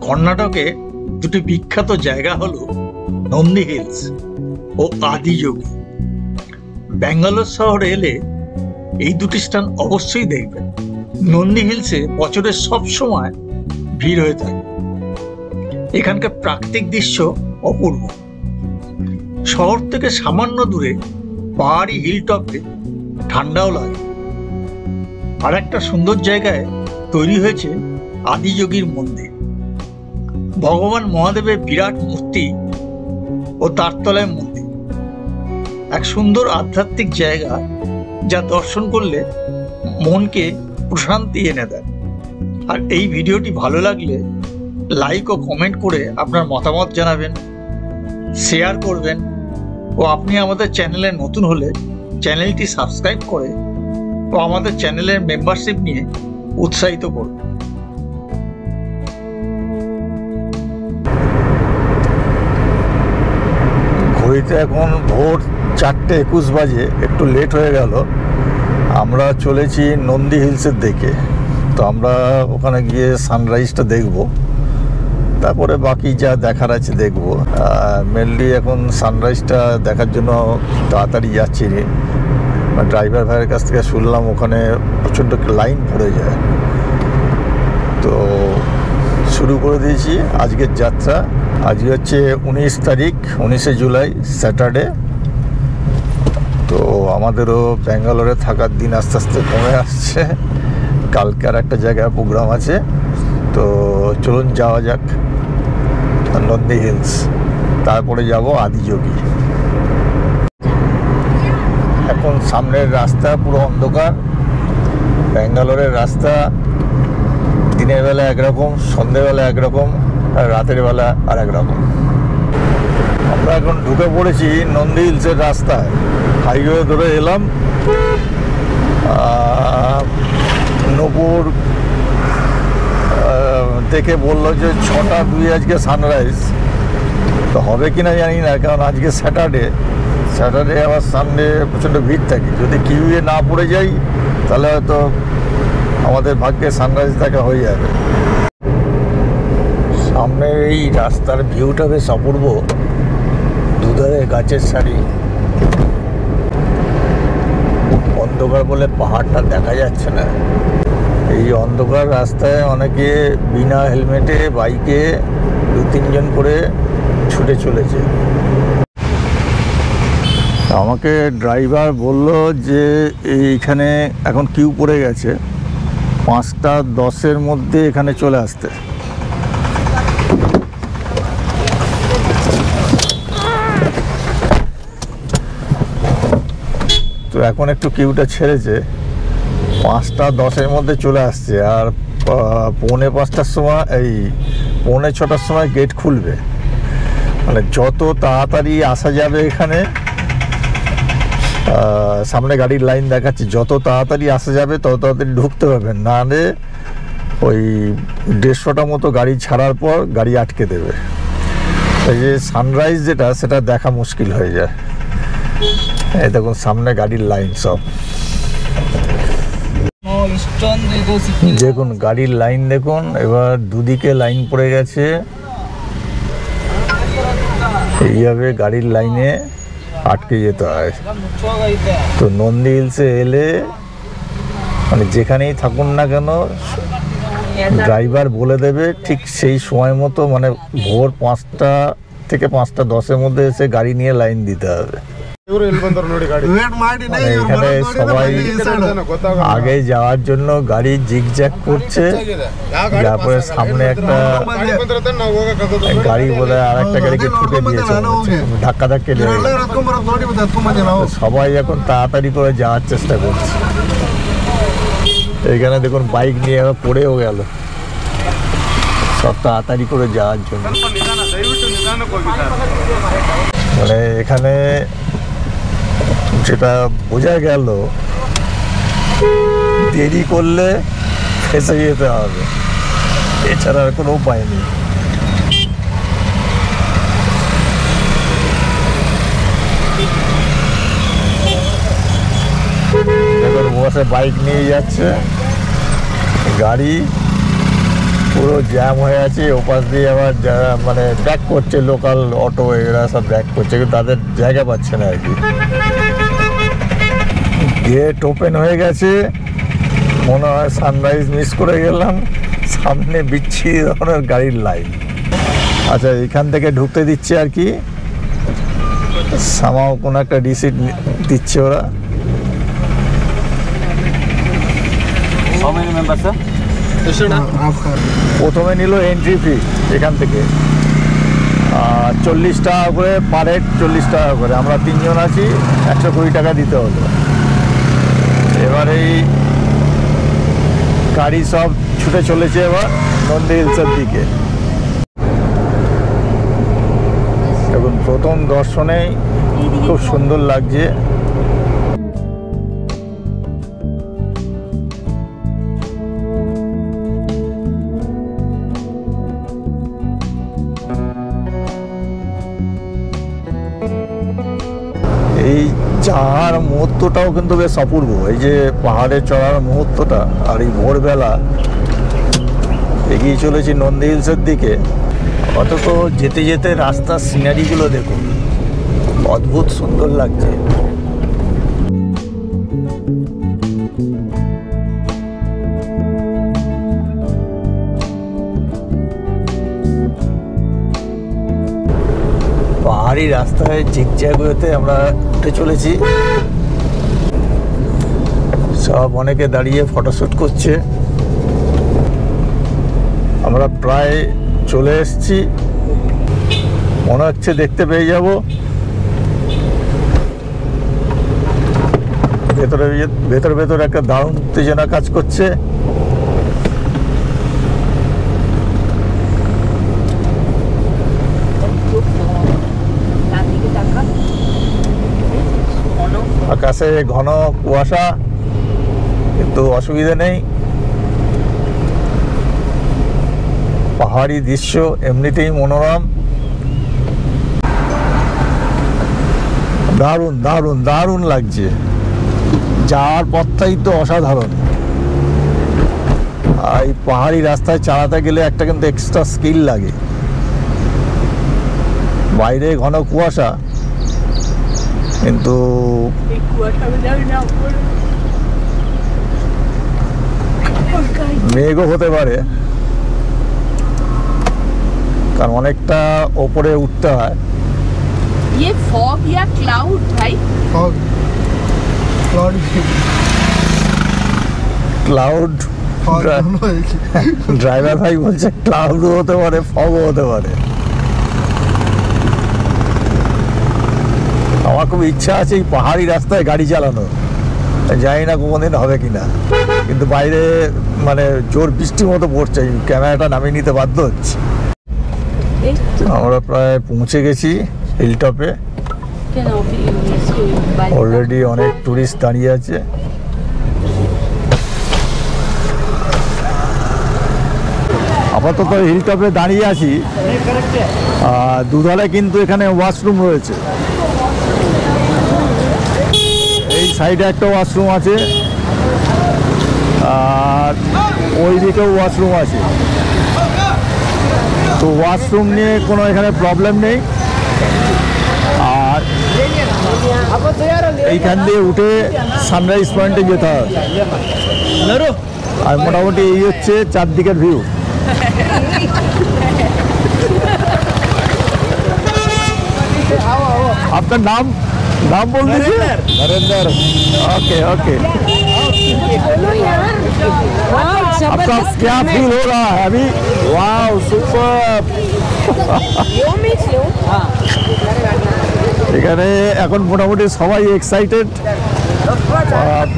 কর্ণাটকে দুটি বিখ্যাত জায়গা হলো নন্দী হিলস ও আদিযোগী। ব্যাঙ্গালোর শহরে এলে এই দুটি স্থান অবশ্যই দেখবেন। নন্দী হিলসে বছরের সব সময় ভিড় হয়ে থাকে। এখানকার প্রাকৃতিক দৃশ্য অপূর্ব। শহর থেকে সামান্য দূরে পাহাড়ি হিলটপে ঠান্ডাও লাগে। আর একটা সুন্দর জায়গায় তৈরি হয়েছে আদিযোগীর মন্দির। ভগবান মহাদেবের বিরাট মূর্তি ও তার তলায় মন্দির। এক সুন্দর আধ্যাত্মিক জায়গা যা দর্শন করলে মনকে প্রশান্তি এনে দেয়। আর এই ভিডিওটি ভালো লাগলে লাইক ও কমেন্ট করে আপনার মতামত জানাবেন, শেয়ার করবেন ও আপনি আমাদের চ্যানেলে নতুন হলে চ্যানেলটি সাবস্ক্রাইব করে ও আমাদের চ্যানেলের মেম্বারশিপ নিয়ে উৎসাহিত করবেন। ঘড়িতে এখন ভোর 4:21 বাজে, একটু লেট হয়ে গেল। আমরা চলেছি নন্দী হিলসের দিকে। তো আমরা ওখানে গিয়ে সানরাইজটা দেখব, তারপরে বাকি যা দেখার আছে দেখব। মেনলি এখন সানরাইজটা দেখার জন্য তাড়াতাড়ি যাচ্ছি। ড্রাইভার ভাইয়ের কাছ থেকে শুনলাম ওখানে প্রচণ্ড লাইন পড়ে যায়। তো শুরু করে দিয়েছি আজকের যাত্রা। আজকে হচ্ছে 19 তারিখ, 19শে জুলাই, স্যাটারডে। তো আমাদেরও ব্যাঙ্গালোরে থাকার দিন আস্তে আস্তে কমে আসছে। কালকে আর একটা জায়গায় প্রোগ্রাম আছে। তো চলুন যাওয়া যাক নন্দী হিলস, তারপরে যাব আদিযোগী। এখন সামনের রাস্তা পুরো অন্ধকার। ব্যাঙ্গালোরের রাস্তা দিনের বেলা একরকম, সন্ধ্যেবেলা একরকম, আর রাতের বেলা আর একরকম। আমরা এখন ঢুকে পড়েছি নন্দী হিলসের রাস্তায়। হাইওয়ে ধরে এলাম। নূপুর দেখে বললো যে 6:02 আজকে সানরাইজ। তো হবে কি না জানি না, কারণ আজকে স্যাটারডে আবার সানডে প্রচণ্ড ভিড় থাকে। যদি কিউয়ে না পড়ে যাই তাহলে হয়তো আমাদের ভাগ্যে সানরাইজ দেখা হয়ে যাবে। সামনের এই রাস্তার ভিউটা বেশ অপূর্ব। দুধারে গাছের সারি, অন্ধকার বলে পাহাড়টা দেখা যাচ্ছে না। এই অন্ধকার রাস্তায় অনেকে বিনা হেলমেটে বাইকে 2-3 জন করে ছুটে চলেছে। আমাকে ড্রাইভার বলল যে এইখানে এখন কিউ পড়ে গেছে, 5:10 মধ্যে এখানে চলে আসতে। তো এখন একটু কিউটা ছেড়েছে, 5:10 মধ্যে চলে আসছে। আর 4:45 সময়, এই 4:45 সময় গেট খুলবে। মানে যত তাড়াতাড়ি আসা যাবে এখানে, সামনে গাড়ির লাইন দেখাচ্ছে, যত তাড়াতাড়ি আসা যাবে তত তাড়াতাড়ি ঢুকতে পারবেন, নাহলে ওই 150টা মতো গাড়ি ছাড়ার পর গাড়ি আটকে দেবে। এই যে সানরাইজ যেটা, সেটা দেখা মুশকিল হয়ে যায়। এই দেখুন সামনে গাড়ির লাইন, সব দেখুন গাড়ির লাইন দেখুন। এবার দুদিকে লাইন পড়ে গেছে। এইভাবে গাড়ির লাইনে আটকে যেতে হয়। তো নন্দী হিলসে এলে মানে যেখানেই থাকুন না কেন, ড্রাইভার বলে দেবে ঠিক সেই সময় মতো, মানে ভোর 5টা থেকে 5:10 মধ্যে এসে গাড়ি নিয়ে লাইন দিতে হবে। এখানে সবাই আগে যাওয়ার জন্য গাড়ি জিগজ্যাগ করছে। তারপরে সামনে একটা গাড়ি বোধহয় আর একটা গাড়িকে ঠুকে দিয়েছে, ধাক্কা দিয়ে সবাই এখন তাড়াতাড়ি করে যাওয়ার চেষ্টা করছে। এইখানে দেখুন বাইক নিয়ে পড়েও গেল, সব তাড়াতাড়ি করে যাওয়ার জন্য। মানে এখানে যেটা বোঝা গেল, দেরি করলে ফেঁসে যেতে হবে, এছাড়া আর কোনো উপায় নেই। দেখুন বসে বাইক নিয়ে যাচ্ছে, গাড়ি পুরো জ্যাম হয়ে আছে, ওপাশ দিয়ে আবার যারা মানে ব্যাক করছে লোকাল অটো এরা সব ব্যাক করছে, কিন্তু তাদের জায়গা পাচ্ছে না আর কি। গেট ওপেন হয়ে গেছে, মনে হয় সানরাইজ মিস করে গেলাম, সামনে বিচ্ছিরি ধরনের গাড়ির লাইন। আচ্ছা, এখান থেকে ঢুকতে দিচ্ছে আর কি, সামাও কোনো একটা রিসিট দিচ্ছে ওরা। প্রথমে নিল এন্ট্রি ফি এখান থেকে 40 টাকা করে পার হেড, 40 টাকা করে। আমরা 3 জন আছি, 120 টাকা দিতে হলো। এবার এই গাড়ি সব ছুটে চলেছে এবার নন্দী হিলসের দিকে। এখন প্রথম দর্শনেই খুব সুন্দর লাগছে। এই যাওয়ার মুহূর্তটাও কিন্তু বেশ অপূর্ব, এই যে পাহাড়ে চড়ার মুহূর্তটা, আর এই ভোরবেলা এগিয়ে চলেছি নন্দী হিলসের দিকে। অথচ যেতে যেতে রাস্তার সিনারিগুলো দেখুন, অদ্ভুত সুন্দর লাগছে। পাহাড়ি রাস্তায় জিগজ্যাগুলোতে আমরা উঠে চলেছি, সব অনেকে দাঁড়িয়ে ফটোশ্যুট করছে। আমরা প্রায় চলে এসেছি, মনে হচ্ছে দেখতে পেয়ে যাব। ভেতরে ভেতরে একটা দারুণ উত্তেজনা কাজ করছে। আকাশে ঘন কুয়াশা, কিন্তু অসুবিধা নেই। পাহাড়ি দৃশ্য এমনিতেই মনোরম, দারুণ দারুণ দারুণ লাগছে। যাওয়ার পথটাই তো অসাধারণ। আর এই পাহাড়ি রাস্তায় চালাতে গেলে একটা কিন্তু এক্সট্রা স্কিল লাগে। বাইরে ঘন কুয়াশা, কিন্তু মেঘও হতে পারে, কারণ অনেকটা ওপরে উঠতে হয়। ये फॉग या क्लाउड भाई? Fog, cloud. ড্রাইভার ভাই বলছে ক্লাউডও হতে পারে, ফগও হতে পারে। আমার খুব ইচ্ছা আছে এই পাহাড়ি রাস্তায় গাড়ি চালানো, জানি না কোনোদিন হবে কিনা, কিন্তু বাইরে মানে জোর বৃষ্টির মতো পড়ছে, ক্যামেরাটা নামিয়ে নিতে বাধ্য হচ্ছে। আমরা প্রায় পৌঁছে গেছি হিলটপে। অলরেডি অনেক টুরিস্ট দাঁড়িয়ে আছে। আপাতত হিলটপে দাঁড়িয়ে আছি। দুধারে কিন্তু এখানে ওয়াশরুম রয়েছে, এই সাইডে একটা ওয়াশরুম আছে, আর ওই দিকেও ওয়াশরুম আছে। তো ওয়াশরুম নিয়ে কোনো এখানে প্রবলেম নেই। আর এইখান দিয়ে উঠে সানরাইজ পয়েন্টে যেতে হবে। আর মোটামুটি এই হচ্ছে চারদিকের ভিউ। আপনার নাম बोल दीजिए। नरेंद्र। Okay okay. आपका क्या फील हो रहा है अभी? Wow super. এখানে এখন মোটামুটি সবাই এক্সাইটেড,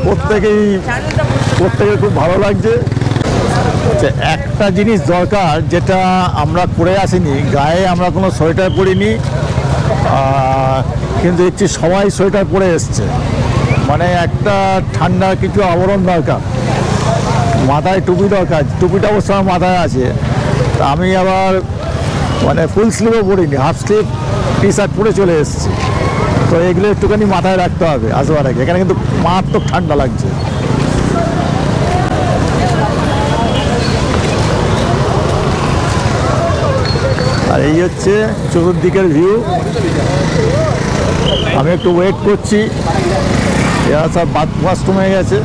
প্রত্যেকের খুব ভালো লাগছে। একটা জিনিস দরকার যেটা আমরা করে আসিনি, গায়ে আমরা কোনো সোয়েটার পরিনি, কিন্তু দেখছি সবাই সোয়েটার পরে এসছে। মানে একটা ঠান্ডার কিছু আবরণ দরকার, মাথায় টুপি দরকার। টুপিটা অবশ্য আমার মাথায় আছে, আমি আবার মানে ফুল স্লিভও পরিনি, হাফ স্লিভ টি শার্ট পরে চলে এসেছি। তো এগুলো একটুখানি মাথায় রাখতে হবে আসবার আগে। এখানে কিন্তু মারাত্মক ঠান্ডা লাগছে। আর এই হচ্ছে চতুর্দিকের ভিউ। আমি একটু ওয়েট করছি, এরা সব বাথরুম হয়ে গেছে।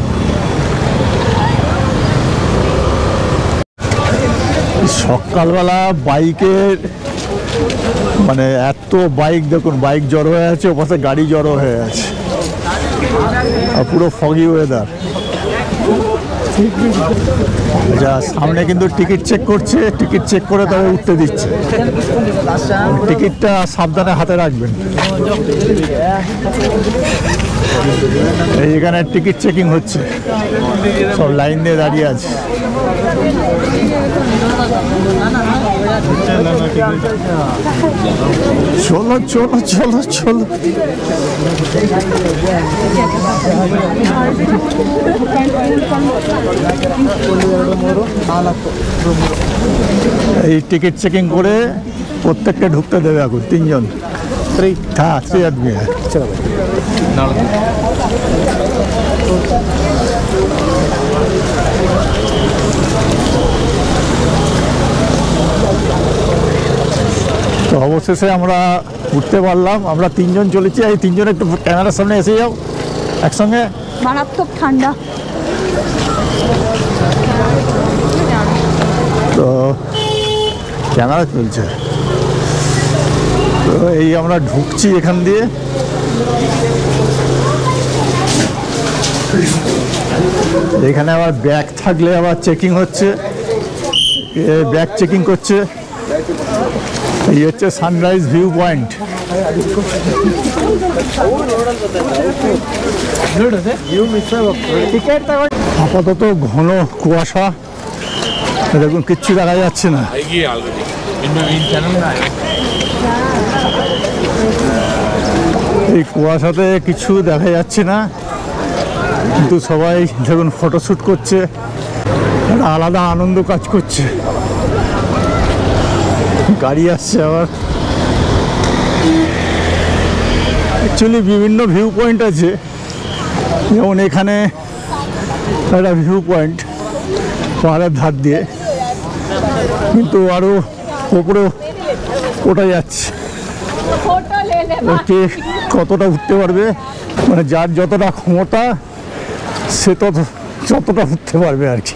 সকালবেলা বাইকের মানে এত বাইক, দেখুন বাইক জড়ো হয়ে আছে, ওপাশে গাড়ি জড়ো হয়ে আছে, আর পুরো ফগি ওয়েদার। আচ্ছা, সামনে কিন্তু টিকিট চেক করছে, টিকিট চেক করে তবে উঠতে দিচ্ছে। টিকিটটা সাবধানে হাতে রাখবেন। এইখানে টিকিট চেকিং হচ্ছে, সব লাইন দিয়ে দাঁড়িয়ে আছে। চলো চলো চলো চলো। এই টিকিট চেকিং করে প্রত্যেককে ঢুকতে দেবে এখন 3 জন। হ্যাঁ, 3 আদমি। তো অবশেষে আমরা উঠতে পারলাম। আমরা 3 জন চলেছি। এই 3 জন একটু ক্যামেরার সামনে এসে যাও একসঙ্গে। মারাত্মক ঠান্ডা। তো ক্যামেরা চলছে। তো এই আমরা ঢুকছি এখান দিয়ে। এখানে আবার ব্যাগ থাকলে আবার চেকিং হচ্ছে, ব্যাগ চেকিং করছে। এই হচ্ছে সানরাইজ ভিউ পয়েন্ট। আপাতত ঘন কুয়াশা, দেখুন কিচ্ছু দেখা যাচ্ছে না। এই কুয়াশাতে কিছু দেখা যাচ্ছে না, কিন্তু সবাই দেখুন ফটোশ্যুট করছে, একটা আলাদা আনন্দ কাজ করছে। গাড়ি আসছে আবার। অ্যাকচুয়ালি বিভিন্ন ভিউ পয়েন্ট আছে, যেমন এখানে একটা ভিউ পয়েন্ট পাহাড়ের ধার দিয়ে, কিন্তু আরও ওপরে ওটা যাচ্ছে। ওকে কতটা উঠতে পারবে, মানে যার যতটা ক্ষমতা সে যতটা উঠতে পারবে আর কি।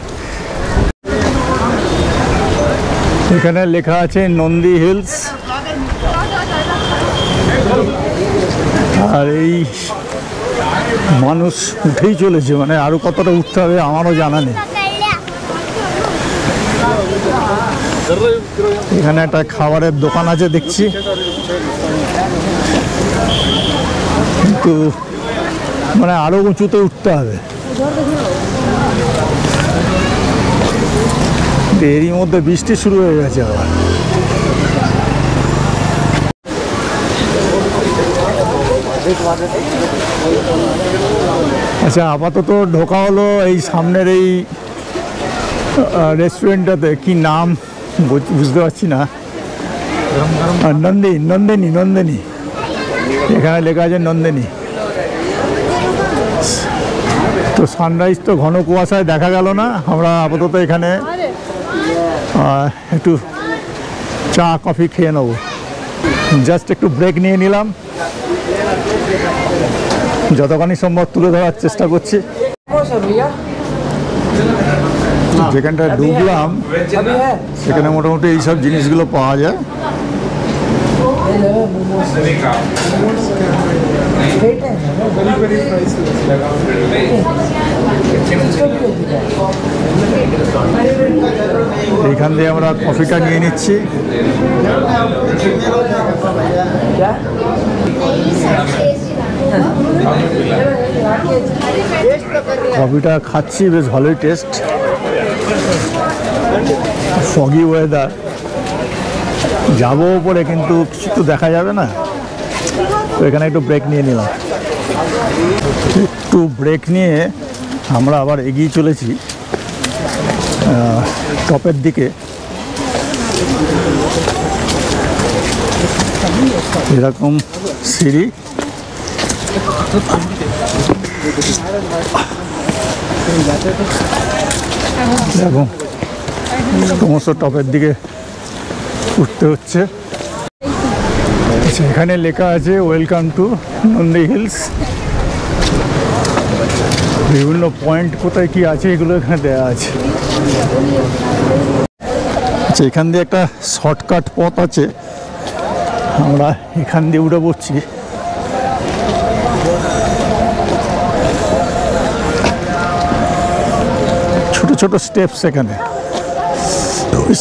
এখানে লেখা আছে নন্দী হিলস। আর এই মানুষ উঠেই চলেছে, মানে আরো কতটা উঠতে হবে আমারও জানা নেই। এখানে একটা খাবারের দোকান আছে দেখছি, কিন্তু মানে আরো উঁচুতে উঠতে হবে। এরই মধ্যে বৃষ্টি শুরু হয়ে গেছে আবার। আচ্ছা, আপাতত ঢোকা হলো এই সামনের এই রেস্টুরেন্টটাতে, কি নাম বুঝতে পারছি না। নন্দিনী, এখানে লেখা আছে নন্দিনী। তো সানরাইজ তো ঘন কুয়াশায় দেখা গেল না। আমরা আপাতত এখানে একটু চা কফি খেয়ে নেবো, জাস্ট একটু ব্রেক নিয়ে নিলাম। যতখানি সম্ভব তুলে ধরার চেষ্টা করছি। যেখানটা ঢুকলাম সেখানে মোটামুটি এইসব জিনিসগুলো পাওয়া যায়। এইখান দিয়ে আমরা কফিটা নিয়ে নিচ্ছি। কফিটা খাচ্ছি, বেশ ভালোই টেস্ট। ফগি ওয়েদার, যাবো উপরে কিন্তু কিছু তো দেখা যাবে না, তো এখানে একটু ব্রেক নিয়ে নিলাম। একটু ব্রেক নিয়ে আমরা আবার এগিয়ে চলেছি টপের দিকে। এরকম সিঁড়ি, দেখুন ক্রমশ টপের দিকে উঠতে হচ্ছে। এখানে লেখা আছে ওয়েলকাম টু নন্দী হিলস। বিভিন্ন পয়েন্ট কোথায় কি আছে এগুলো এখানে দেওয়া আছে। আচ্ছা, এখান দিয়ে একটা শর্টকাট পথ আছে, আমরা এখান দিয়ে উঠে পড়ছি। ছোট ছোট স্টেপস, এখানে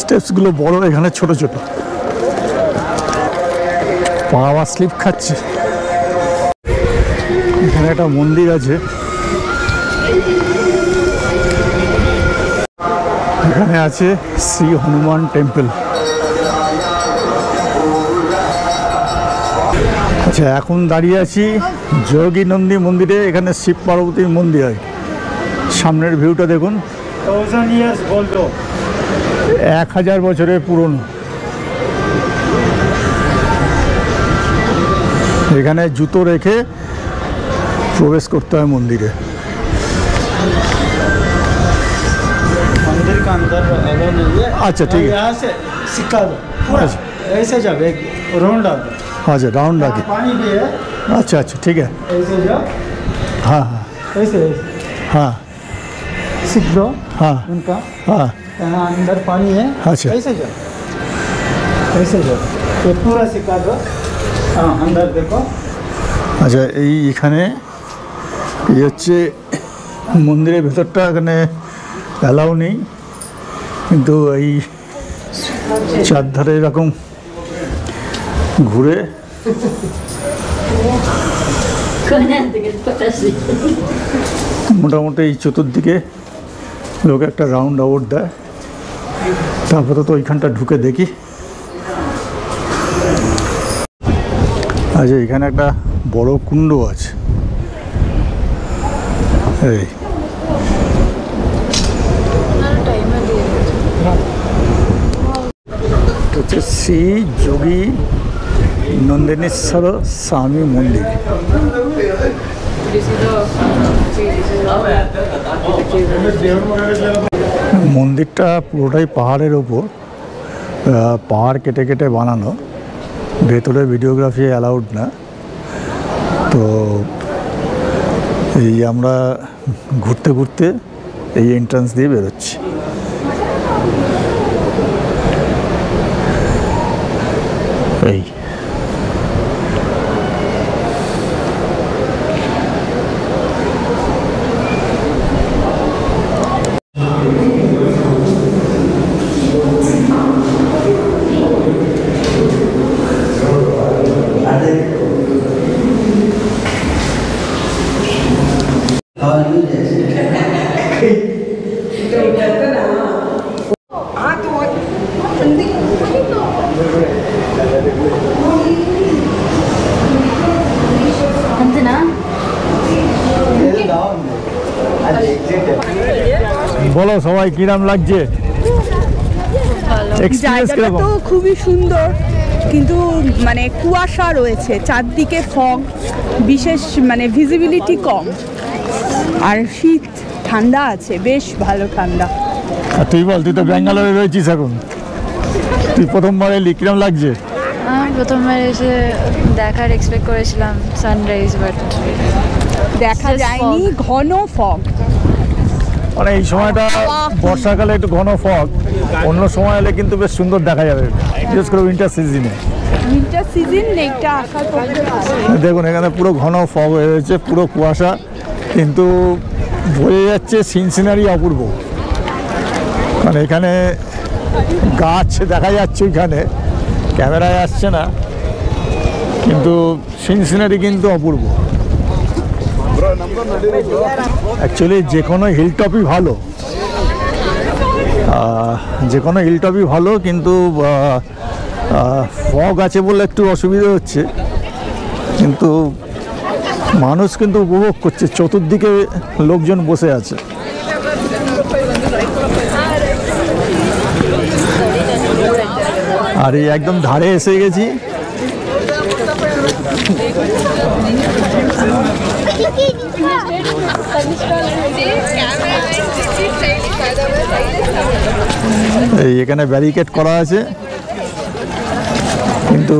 স্টেপসগুলো বড়, এখানে ছোট ছোট। পা আবার স্লিপ খাচ্ছে। এখানে একটা মন্দির আছে, এখানে আছে শ্রী হনুমান টেম্পল। আচ্ছা, এখন দাঁড়িয়ে আছি যোগী নন্দী মন্দিরে। এখানে শিব পার্বতীর মন্দির হয়। সামনের ভিউটা দেখুন, 1000 বছরের পুরনো। এখানে জুতো রেখে প্রবেশ করতে হয় মন্দিরে। मंदिर का अंदर अलाउ नहीं है। अच्छा, ठीक है। यहाँ से सिक्का दो अच्छा। ऐसे जाओ, एक राउंड डाल दो। अच्छा, राउंड आके। पानी भी है, अच्छा अच्छा, ठीक है। ऐसे जाओ, हाँ हाँ ऐसे हाँ सीख दो हाँ उनका। हाँ। यहाँ अंदर पानी है, अच्छा। ऐसे जाओ, ऐसे जाओ, ये पूरा सिक्का दो। हाँ, अंदर देखो। আচ্ছা, এইখানে এই হচ্ছে মন্দিরের ভেতরটা। এখানে অ্যালাউ নেই, কিন্তু এই চারধারে এরকম ঘুরে মোটামুটি এই চতুর্দিকে লোক একটা রাউন্ড আউট দেয়। তারপরে তো ওইখানটা ঢুকে দেখি। আচ্ছা, এখানে একটা বড় কুণ্ড আছে। এই হচ্ছে শ্রী যোগী নন্দিনেশ্বর স্বামী মন্দির। মন্দিরটা পুরোটাই পাহাড়ের ওপর, পাহাড় কেটে কেটে বানানো। ভেতরে ভিডিওগ্রাফি অ্যালাউড না। তো এই আমরা ঘুরতে ঘুরতে এই এন্ট্রান্স দিয়ে বেরোচ্ছি। এই বলো সবাই কিরাম লাগছে? এক্সপেরিয়েন্স জায়গাটা কিরকম? তো খুবই সুন্দর, কিন্তু মানে কুয়াশা রয়েছে চারদিকে, ফগ, বিশেষ মানে ভিজিবিলিটি কম, আর শীত, ঠান্ডা আছে, বেশ ভালো ঠান্ডা। আর তুই বল, তুই তো ব্যাঙ্গালোরে রয়েছিস এখন, তুই প্রথমবার এলি, কিরম লাগছে? আমি প্রথমবার এসে দেখার এক্সপেক্ট করেছিলাম সানরাইজ, বাট দেখা Just যায়নি, fog. ঘন ফগ। মানে এই সময়টা বর্ষাকালে একটু ঘন ফগ, অন্য সময় এলে কিন্তু বেশ সুন্দর দেখা যাবে, বিশেষ করে উইন্টার সিজনে। উইন্টার সিজন নেকটা আসার পরে দেখুন এখানে পুরো ঘন ফগ হয়ে রয়েছে, পুরো কুয়াশা, কিন্তু বোঝা যাচ্ছে সিনসিনারি অপূর্ব। মানে এখানে গাছ দেখা যাচ্ছে, ওইখানে ক্যামেরায় আসছে না, কিন্তু সিনসিনারি কিন্তু অপূর্ব। অ্যাকচুয়ালি যে কোনো হিলটপই ভালো, যে কোনো হিলটপই ভালো, কিন্তু ফগ আছে বলে একটু অসুবিধা হচ্ছে, কিন্তু মানুষ কিন্তু উপভোগ করছে, চতুর্দিকে লোকজন বসে আছে। আর এই একদম ধারে এসে গেছি। এই এখানে ব্যারিকেড করা আছে, কিন্তু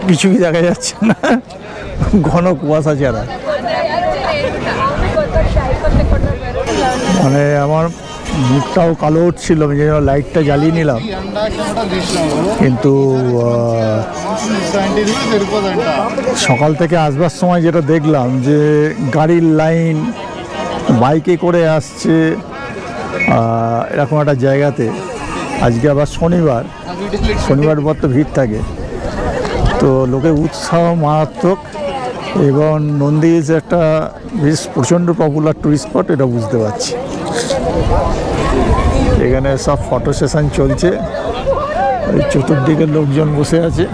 কিছুই দেখা যাচ্ছে না, ঘন কুয়াশা ছাড়া। মানে আমার মুখটাও কালো উঠছিল, আমি যেন লাইটটা জ্বালিয়ে নিলাম, কিন্তু সকাল থেকে আসবার সময় যেটা দেখলাম যে গাড়ির লাইন, বাইকে করে আসছে এরকম একটা জায়গাতে। আজকে আবার শনিবার পর তো ভিড় থাকে, তো লোকের উৎসাহ মারাত্মক। এবং নন্দী হিলস একটা বেশ প্রচণ্ড পপুলার টুরিস্ট স্পট, এটা বুঝতে পারছি। এখানে সব ফটো সেশন চলছে, ওই চতুর্দিকে লোকজন বসে আছে।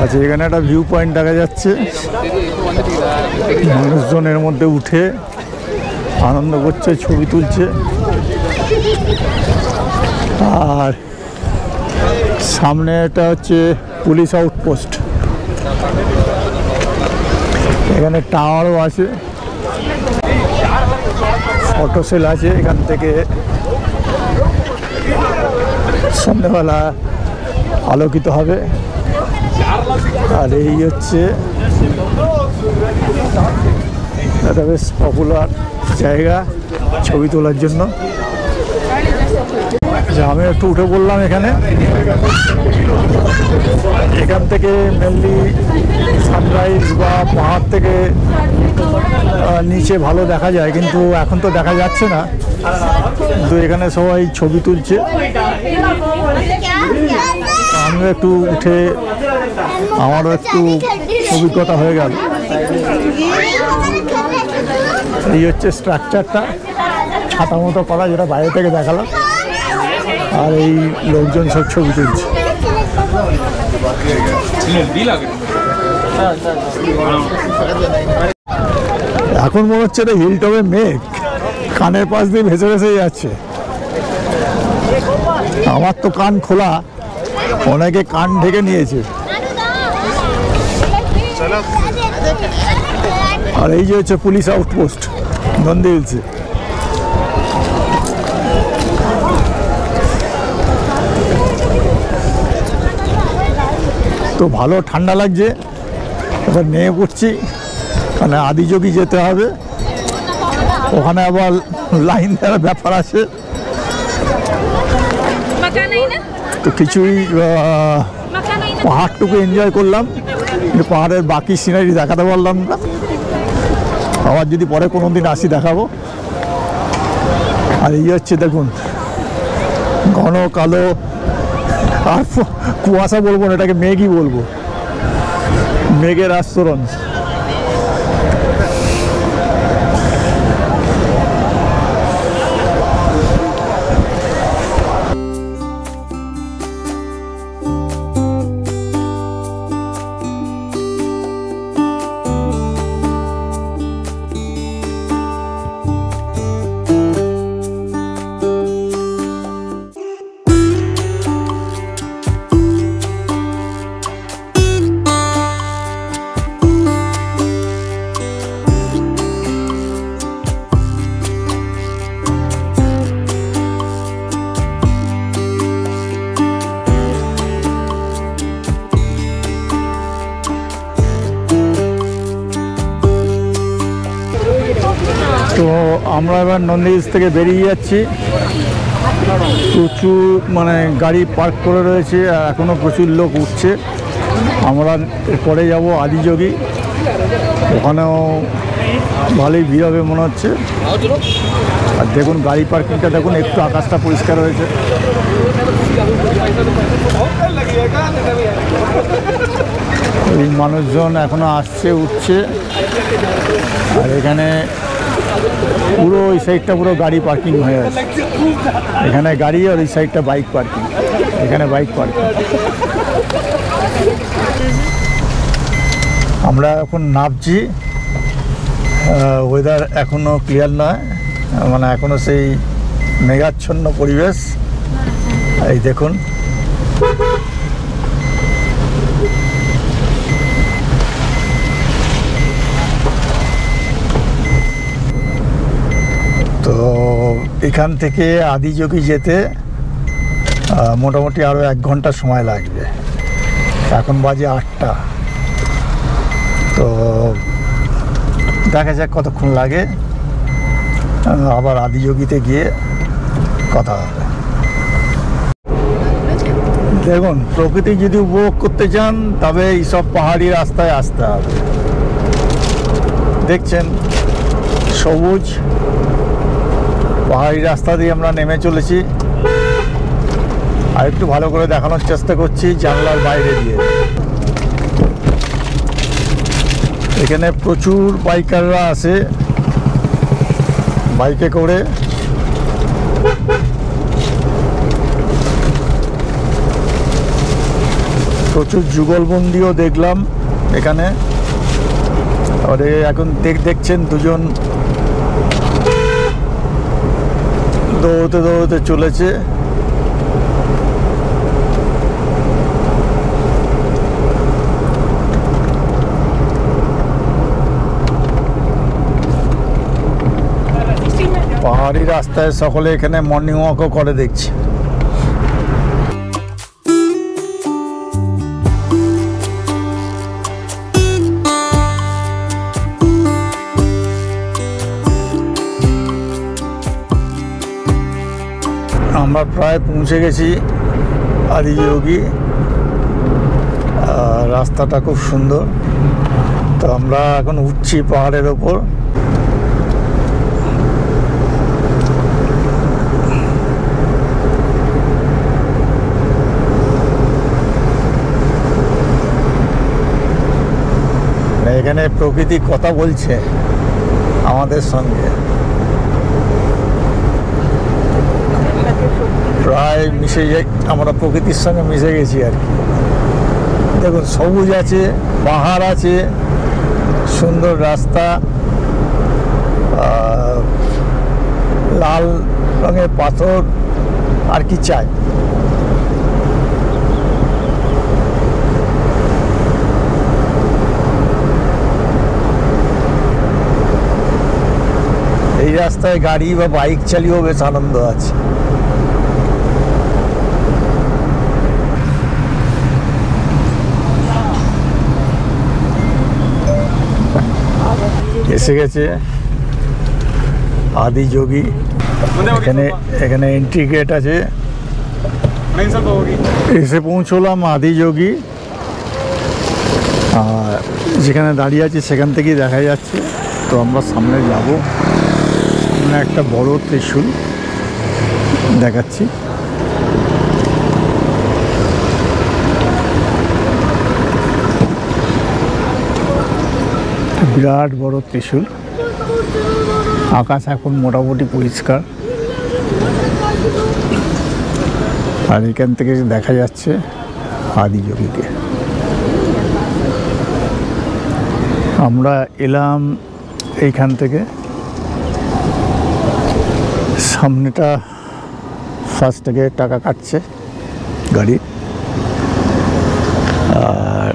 আচ্ছা, এখানে একটা ভিউ পয়েন্ট দেখা যাচ্ছে, মানুষজনের মধ্যে উঠে আনন্দ করছে, ছবি তুলছে। আর সামনে এটা হচ্ছে পুলিশ আউটপোস্ট, এখানে টাওয়ারও আছে, ফটো সেল আছে। এখান থেকে সন্ধ্যেবেলা আলোকিত হবে। আর এই হচ্ছে একটা বেশ পপুলার জায়গা ছবি তোলার জন্য। আমি একটু উঠে বললাম এখানে। এখান থেকে মেনলি সানরাইজ বা পাহাড় থেকে নিচে ভালো দেখা যায়, কিন্তু এখন তো দেখা যাচ্ছে না। কিন্তু এখানে সবাই ছবি তুলছে, আমিও একটু উঠে আমারও একটু অভিজ্ঞতা হয়ে গেল। এই হচ্ছে স্ট্রাকচারটা, ছাতা মতো করা, যেটা বাইরে থেকে দেখালাম। আর এই লোকজন সব ছবি তুলছে। এখন মনে হচ্ছে এটা হিলটপে মেঘ কানের পাশ দিয়ে ভেসে ভেসে যাচ্ছে। আমার তো কান খোলা, অনেকে কান ঢেকে নিয়েছে। আর এই যে হচ্ছে পুলিশ আউটপোস্ট নন্দী হিলসে। তো ভালো ঠান্ডা লাগছে, এবার নেমে পড়ছি, কারণ আদিযোগী যেতে হবে, ওখানে আবার লাইন দেওয়ার ব্যাপার আছে। তো কিছুই পাহাড়টুকু এনজয় করলাম, কিন্তু পাহাড়ের বাকি সিনারি দেখাতে পারলাম না। আবার যদি পরে কোনো দিন আসি দেখাবো। আর এই হচ্ছে দেখুন ঘন কালো, আর কুয়াশা বলবো না, এটাকে মেঘই বলবো, মেঘের আস্তরণ। তো আমরা এবার নন্দী হিলস থেকে বেরিয়ে যাচ্ছি। প্রচুর মানে গাড়ি পার্ক করে রয়েছে, আর এখনও প্রচুর লোক উঠছে। আমরা পরে যাব আদিযোগী, ওখানেও ভালোই ভিড় হবে মনে হচ্ছে। আর দেখুন গাড়ি পার্কিংটা দেখুন, একটু আকাশটা পরিষ্কার হয়েছে। এই মানুষজন এখনো আসছে, উঠছে। আর এখানে পুরো ওই সাইডটা পুরো গাড়ি পার্কিং হয়ে আছে। এখানে গাড়ি, আর ওই সাইডটা বাইক পার্কিং, এখানে বাইক পার্কিং। আমরা এখন নামছি, ওয়েদার এখনও ক্লিয়ার নয়, মানে এখনও সেই মেঘাচ্ছন্ন পরিবেশ। এই দেখুন তো এখান থেকে আদিযোগী যেতে মোটামুটি আরও 1 ঘন্টা সময় লাগবে। এখন বাজে 8টা, তো দেখা যাক কতক্ষণ লাগে। আবার আদিযোগীতে গিয়ে কথা হবে। দেখুন, প্রকৃতি যদি উপভোগ করতে চান তবে এইসব পাহাড়ি রাস্তায় আসতে হবে। দেখছেন সবুজ পাহাড়ি রাস্তা দিয়ে আমরা নেমে চলেছি। আর একটু ভালো করে দেখানোর চেষ্টা করছি জানলার বাইরে দিয়ে। এখানে প্রচুর বাইকাররা আসে বাইকে করে। প্রচুর যুগলবন্দিও দেখলাম এখানে। আর এখন দেখছেন দুজন দৌড়তে দৌড়তে চলেছে। পাহাড়ি রাস্তায় সকলে এখানে মর্নিং ওয়াকও করে দেখছি। আমরা প্রায় পৌঁছে গেছি আদিযোগী। রাস্তাটা খুব সুন্দর। তো আমরা এখন উঠছি পাহাড়ের ওপর। এখানে প্রকৃতি কথা বলছে আমাদের সঙ্গে। প্রায় মিশে যাই, আমরা প্রকৃতির সঙ্গে মিশে গেছি আর কি। দেখুন সবুজ আছে, পাহাড় আছে, সুন্দর রাস্তা, লাল রঙের পাথর, আর কি চাই। এই রাস্তায় গাড়ি বা বাইক চালিয়েও বেশ আনন্দ আছে। এসে গেছে আদিযোগী। এখানে এন্ট্রি গেট আছে। এসে পৌঁছলাম আদিযোগী। আর যেখানে দাঁড়িয়ে আছি সেখান থেকেই দেখা যাচ্ছে। তো আমরা সামনে যাব। সামনে একটা বড় ত্রিশূল দেখাচ্ছি। বিরাট বড় ত্রিশূল। আকাশ এখন মোটামুটি পরিষ্কার। আর এখান থেকে দেখা যাচ্ছে আদিযোগীকে। আমরা এলাম এইখান থেকে। সামনেটা ফার্স্ট থেকে টাকা কাটছে গাড়ি। আর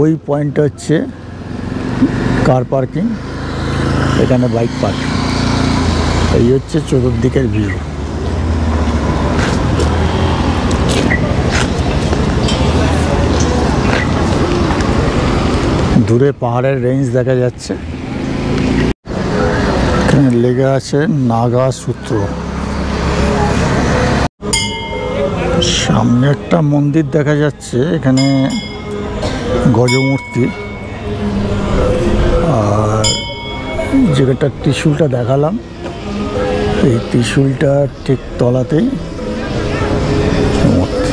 ওই পয়েন্টটা হচ্ছে কার পার্কিং, এখানে বাইক পার্কিং। এই হচ্ছে চতুর্দিকের ভিউ। দূরে পাহাড়ের রেঞ্জ দেখা যাচ্ছে। এখানে লেগে আছে নাগা সূত্র। সামনে একটা মন্দির দেখা যাচ্ছে, এখানে গজমূর্তি। আর যেটা ত্রিশূলটা দেখালাম, এই ত্রিশূলটা ঠিক তলাতেই মূর্তি।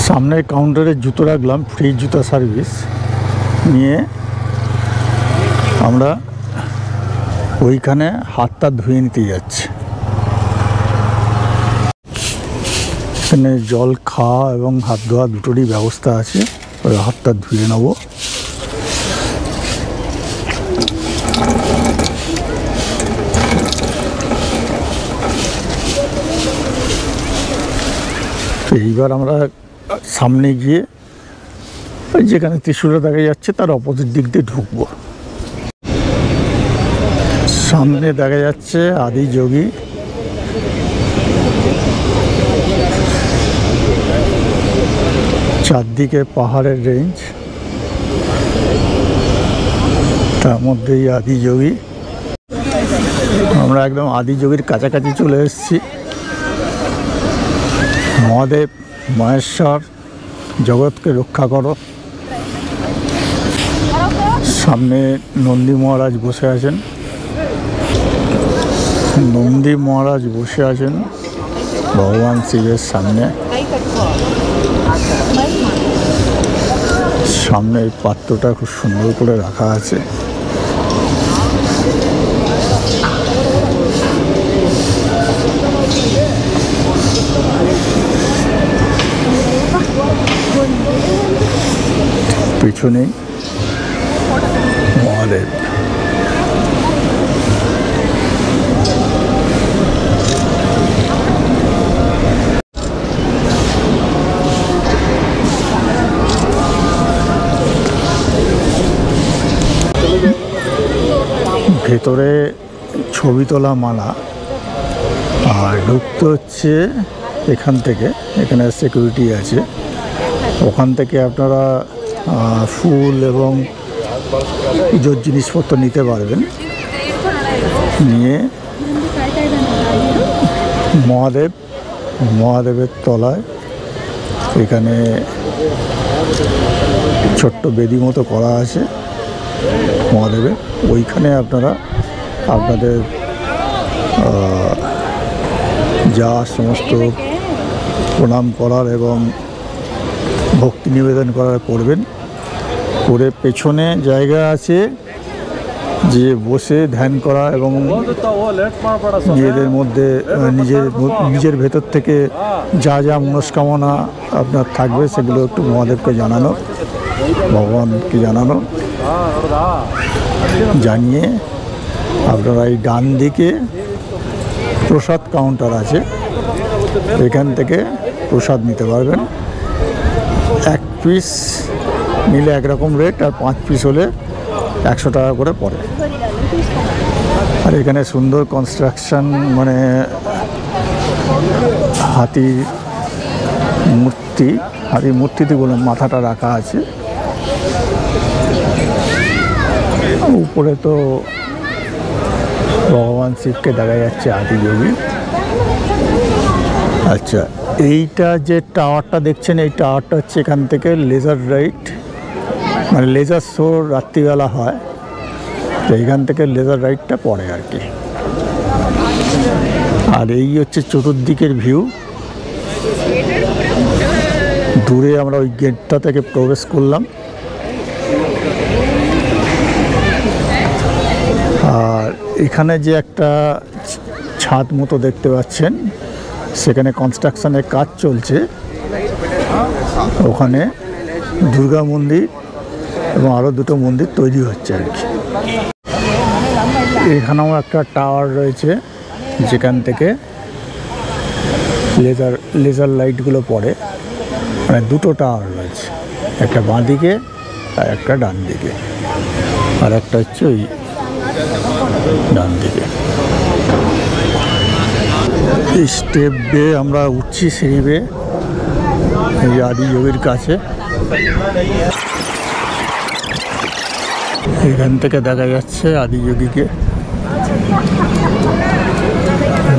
সামনের কাউন্টারে জুতো রাখলাম, ফ্রি জুতো সার্ভিস নিয়ে আমরা ওইখানে হাতটা ধুয়ে নিতে যাচ্ছি। এখানে জল খাওয়া এবং হাত ধোয়া দুটোরই ব্যবস্থা আছে। ওই হাতটা ধুয়ে নেব। এইবার আমরা সামনে গিয়ে যেখানে ত্রিশূলটা দেখা যাচ্ছে তার অপোজিট দিক দিয়ে ঢুকবো। সামনে দেখা যাচ্ছে আদিযোগী, চারদিকে পাহাড়ের রেঞ্জ, তার মধ্যেই আদিযোগী। আমরা একদম আদিযোগীর কাছাকাছি চলে এসেছি। মহাদেব, মহেশ্বর, জগৎকে রক্ষা করো। সামনে নন্দী মহারাজ বসে আছেন, নন্দী মহারাজ বসে আছেন ভগবান শিবের সামনে। সামনে এই পাত্রটা খুব সুন্দর করে রাখা আছে। পিছনে মহাদেব। ভেতরে ছবি তোলা মানা, আর ঢুকতে হচ্ছে এখান থেকে। এখানে সিকিউরিটি আছে, ওখান থেকে আপনারা ফুল এবং পুজোর জিনিসপত্র নিতে পারবেন। নিয়ে মহাদেবের তলায় এখানে ছোট্ট বেদি মতো করা আছে মহাদেবের, ওইখানে আপনারা আপনাদের যা সমস্ত প্রণাম করার এবং ভক্তি নিবেদন করার করবেন। করে পেছনে জায়গা আছে যে বসে ধ্যান করা এবং নিজেদের মধ্যে নিজের ভেতর থেকে যা যা মনস্কামনা আপনার থাকবে সেগুলো একটু মহাদেবকে জানানো, ভগবানকে জানানো। জানিয়ে আপনারা এই ডান দিকে প্রসাদ কাউন্টার আছে, এখান থেকে প্রসাদ নিতে পারবেন। 1 পিস নিলে একরকম রেট, আর 5 পিস হলে 100 টাকা করে পড়ে। আর এখানে সুন্দর কনস্ট্রাকশন, মানে হাতির মূর্তিতে বলে মাথাটা রাখা আছে। উপরে তো ভগবান শিবকে দেখা যাচ্ছে আদিযোগী। আচ্ছা, এইটা যে টাওয়ারটা দেখছেন, এই টাওয়ারটা হচ্ছে এখান থেকে লেজার রাইড, মানে লেজার শো রাত্রিবেলা হয়, তো এইখান থেকে লেজার রাইডটা পড়ে আর কি। আর এই হচ্ছে চতুর্দিকের ভিউ। দূরে আমরা ওই গেটটা থেকে প্রবেশ করলাম। আর এখানে যে একটা ছাদ মতো দেখতে পাচ্ছেন, সেখানে কনস্ট্রাকশনের কাজ চলছে। ওখানে দুর্গা মন্দির এবং আরও 2টো মন্দির তৈরি হচ্ছে আর কি। এখানেও একটা টাওয়ার রয়েছে, যেখান থেকে লেজার লাইটগুলো পড়ে। মানে 2টো টাওয়ার রয়েছে, একটা বাঁ দিকে আর একটা ডান দিকে, আর একটা হচ্ছে ওই ডান দিকে। এই স্টেপ বেয়ে আমরা উঠছি, সিঁড়ি বেয়ে এই আদিযোগীর কাছে। এখান থেকে দেখা যাচ্ছে আদিযোগীকে।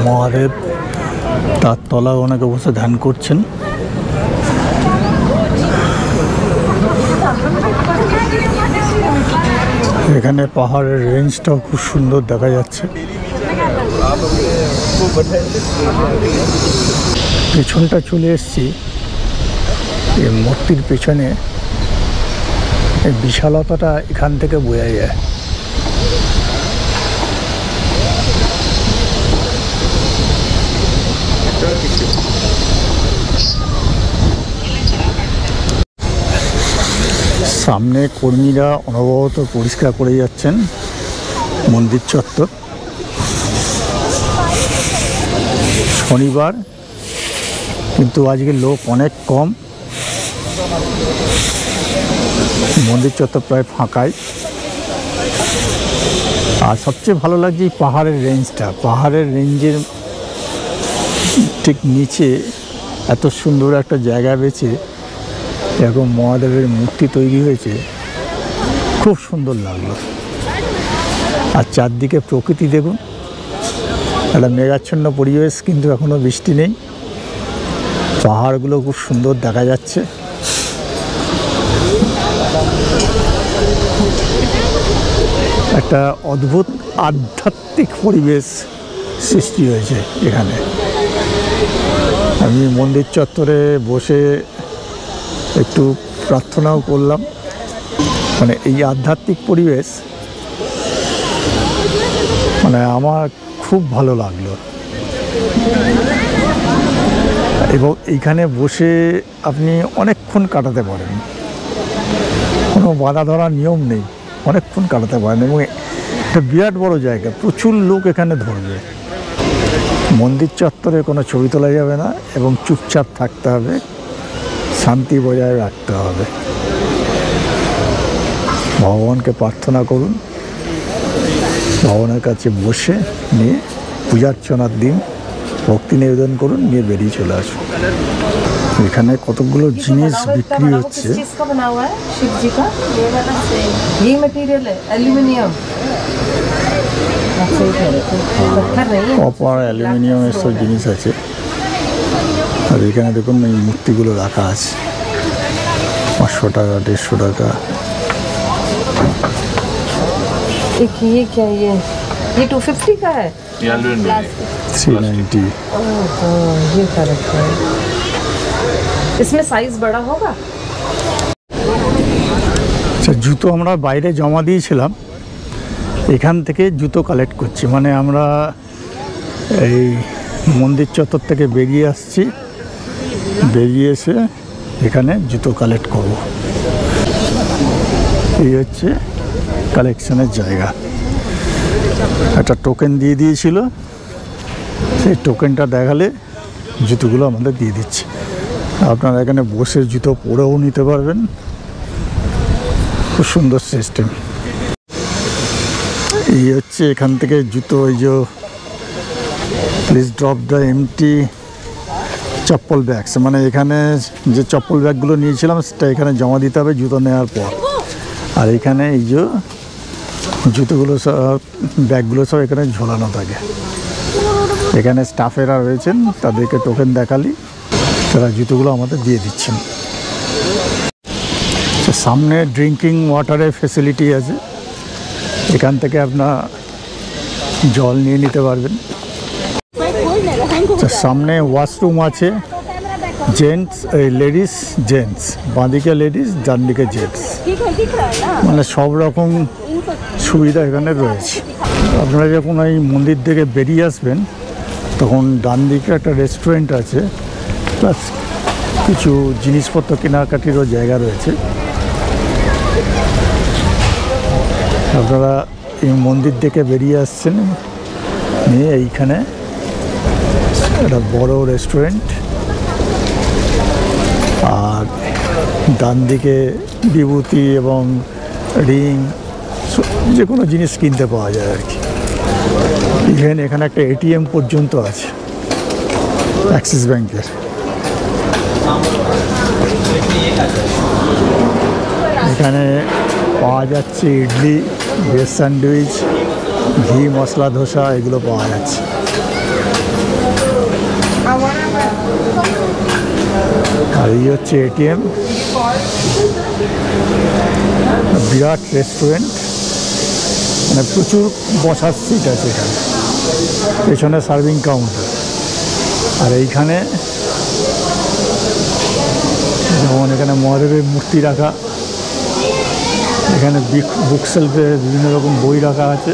মহাদেব, তার তলায় অনেকে বসে ধ্যান করছেন। এখানে পাহাড়ের রেঞ্জটাও খুব সুন্দর দেখা যাচ্ছে। পেছনটা চলে এসেছি, এই মূর্তির পেছনে এই বিশালতাটা এখান থেকে বোঝা যায়। সামনে কর্মীরা অনবরত পরিষ্কার করে যাচ্ছেন মন্দির চত্বর। শনিবার, কিন্তু আজকে লোক অনেক কম। মন্দির চত্বর প্রায় ফাঁকাই। আর সবচেয়ে ভালো লাগছে এই পাহাড়ের রেঞ্জটা। পাহাড়ের রেঞ্জের ঠিক নিচে এত সুন্দর একটা জায়গা বেছে এরকম মহাদেবের মূর্তি তৈরি হয়েছে, খুব সুন্দর লাগলো। আর চারদিকে প্রকৃতি দেখুন, একটা মেঘাচ্ছন্ন পরিবেশ, কিন্তু এখনও বৃষ্টি নেই। পাহাড়গুলো খুব সুন্দর দেখা যাচ্ছে। একটা অদ্ভুত আধ্যাত্মিক পরিবেশ সৃষ্টি হয়েছে এখানে। আমি মন্দির চত্বরে বসে একটু প্রার্থনাও করলাম। মানে এই আধ্যাত্মিক পরিবেশ মানে আমার খুব ভালো লাগলো। এবং এইখানে বসে আপনি অনেকক্ষণ কাটাতে পারেন, কোনো বাধা ধরার নিয়ম নেই, অনেকক্ষণ কাটাতে পারেন। এবং একটা বিরাট বড় জায়গা, প্রচুর লোক এখানে ধরবে। মন্দির চত্বরে কোনো ছবি তোলা যাবে না এবং চুপচাপ থাকতে হবে, শান্তি বজায় রাখতে হবে। ভগবানকে প্রার্থনা করুন, ভগবানের কাছে বসে নিয়ে পূজার্চনার দিন ভক্তি নিবেদন করুন, নিয়ে বেরিয়ে চলে আসুন। এখানে কতগুলো জিনিস বিক্রি হচ্ছে। কপার, অ্যালুমিনিয়াম এসব জিনিস আছে। আর এখানে দেখুন এই মূর্তিগুলো রাখা আছে, 500 টাকা, 150 টাকা। ये क्या है? ये 250 का है। 390। ये फर्क है। इसमें साइज बड़ा होगा। আচ্ছা, জুতো আমরা বাইরে জমা দিয়েছিলাম, এখান থেকে জুতো কালেক্ট করছি। মানে আমরা এই মন্দির চত্বর থেকে বেরিয়ে আসছি, বেরিয়ে এসে এখানে জুতো কালেক্ট করব। এই হচ্ছে কালেকশনের জায়গা। একটা টোকেন দিয়ে দিয়েছিল, সেই টোকেনটা দেখালে জুতোগুলো আমাদের দিয়ে দিচ্ছে। আপনারা এখানে বসে জুতো পরেও নিতে পারবেন, খুব সুন্দর সিস্টেম। এই হচ্ছে এখান থেকে জুতো, এই যে প্লিজ ড্রপ দ্য এমটি চপ্পল ব্যাগস, মানে এখানে যে চপ্পল ব্যাগগুলো নিয়েছিলাম সেটা এখানে জমা দিতে হবে জুতো নেওয়ার পর। আর এখানে এই যে জুতোগুলো সব, ব্যাগগুলো সব এখানে ঝোলানো থাকে। এখানে স্টাফেরা রয়েছেন, তাদেরকে টোকেন দেখালি তারা জুতোগুলো আমাদের দিয়ে দিচ্ছেন। সামনে ড্রিঙ্কিং ওয়াটারের ফেসিলিটি আছে, এখান থেকে আপনার জল নিয়ে নিতে পারবেন। সামনে ওয়াশরুম আছে, জেন্টস, লেডিস জেন্টস, বাঁদিকে লেডিস, ডান দিকে জেন্টস, মানে সব রকম সুবিধা এখানে রয়েছে। আপনারা যখন এই মন্দির থেকে বেরিয়ে আসবেন তখন ডান দিকে একটা রেস্টুরেন্ট আছে, প্লাস কিছু জিনিসপত্র কেনাকাটিরও জায়গা রয়েছে। আপনারা এই মন্দির থেকে বেরিয়ে আসছেন, নিয়ে এইখানে একটা বড় রেস্টুরেন্ট, আর ডান দিকে বিভূতি এবং রিং, যে কোনো জিনিস কিনতে পাওয়া যায় আর কি। ইভেন এখানে একটা এটিএম পর্যন্ত আছে অ্যাক্সিস ব্যাংকের। এখানে পাওয়া যাচ্ছে ইডলি, ভেজ স্যান্ডউইচ, ঘি মশলা ধোসা, এগুলো পাওয়া যাচ্ছে। আর এই হচ্ছে এটিএম। বিরাট রেস্টুরেন্ট, মানে প্রচুর বসার সিট আছে এখানে, পেছনে সার্ভিং কাউন্টার। আর এইখানে যেমন এখানে মহাদেবের মূর্তি রাখা, এখানে বুক সেলফে বিভিন্ন রকম বই রাখা আছে।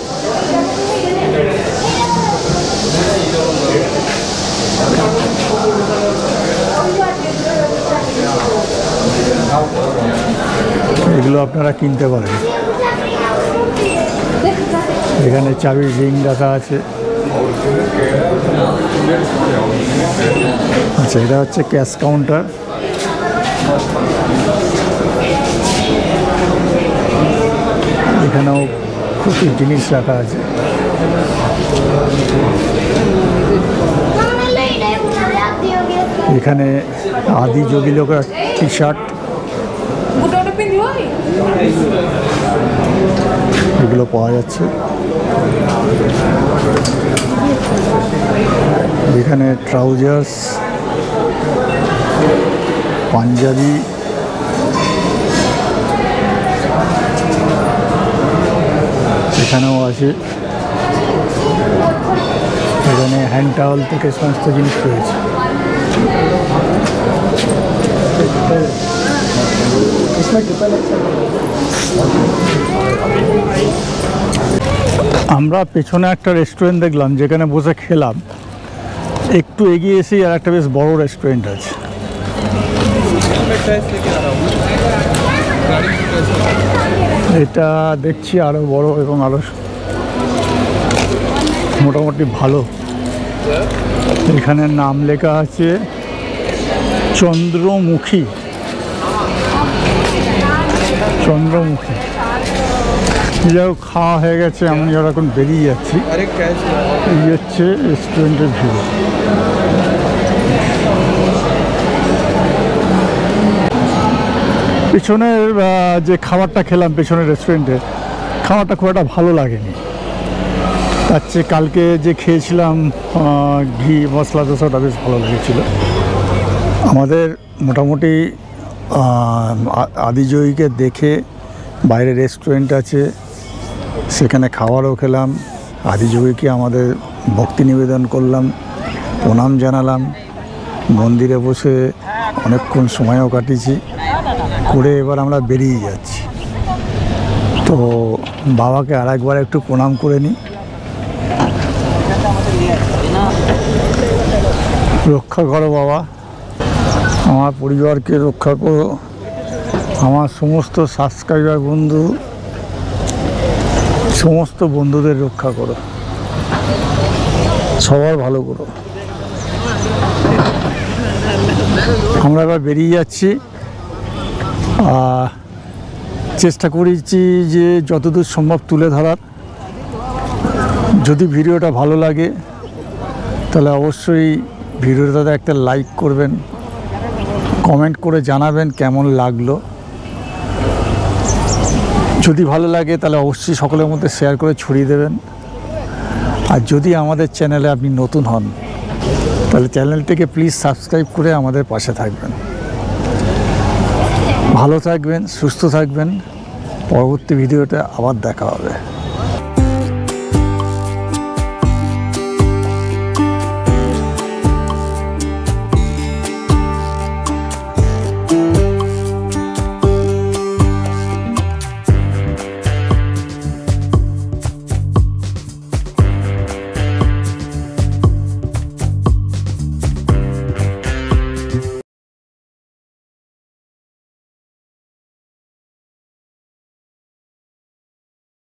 এগুলো আপনারা কিনতে পারেন। এখানে চাবির রিং রাখা আছে। আচ্ছা, এটা হচ্ছে ক্যাশ কাউন্টার। এখানেও প্রচুর জিনিস রাখা আছে। এখানে আদি যোগী লোকের টি শার্ট এগুলো পাওয়া যাচ্ছে। এখানে ট্রাউজার্স, পাঞ্জাবি, এখানেও আছে। এখানে হ্যান্ড টাওয়াল থেকে সমস্ত জিনিস রয়েছে। আমরা পেছনে একটা রেস্টুরেন্ট দেখলাম যেখানে বসে খেলাম। একটু এগিয়ে এসেই আর একটা বেশ বড় রেস্টুরেন্ট আছে। এটা দেখছি আরো বড় এবং আরো মোটামুটি ভালো। এখানে নাম লেখা আছে চন্দ্রমুখী। চন্দ্রমুখী যাও খাওয়া হয়ে গেছে, আমি আর এখন বেরিয়ে যাচ্ছি। এই হচ্ছে রেস্টুরেন্টের ভিউ। পেছনের যে খাবারটা খেলাম পেছনের রেস্টুরেন্টে, খাবারটা খুব একটা ভালো লাগেনি। তার চেয়ে কালকে যে খেয়েছিলাম ঘি মশলা দোসাটা বেশ ভালো লেগেছিল। আমাদের মোটামুটি আদিযোগীকে দেখে বাইরে রেস্টুরেন্ট আছে, সেখানে খাবারও খেলাম। আদিযোগীকে আমাদের ভক্তি নিবেদন করলাম, প্রণাম জানালাম। মন্দিরে বসে অনেকক্ষণ সময়ও কাটিয়েছি করে এবার আমরা বেরিয়ে যাচ্ছি। তো বাবাকে আর একবার একটু প্রণাম করে নিই। রক্ষা করো বাবা, আমার পরিবারকে রক্ষা করো, আমার সমস্ত সাবস্ক্রাইবার বন্ধু সমস্ত বন্ধুদের রক্ষা করো, সবার ভালো করো। আমরা এবার বেরিয়ে যাচ্ছি। চেষ্টা করেছি যে যতদূর সম্ভব তুলে ধরার। যদি ভিডিওটা ভালো লাগে তাহলে অবশ্যই ভিডিওটাতে একটা লাইক করবেন, কমেন্ট করে জানাবেন কেমন লাগলো। যদি ভালো লাগে তাহলে অবশ্যই সকলের মধ্যে শেয়ার করে ছড়িয়ে দেবেন। আর যদি আমাদের চ্যানেলে আপনি নতুন হন তাহলে চ্যানেলটিকে প্লিজ সাবস্ক্রাইব করে আমাদের পাশে থাকবেন। ভালো থাকবেন, সুস্থ থাকবেন। পরবর্তী ভিডিওতে আবার দেখা হবে।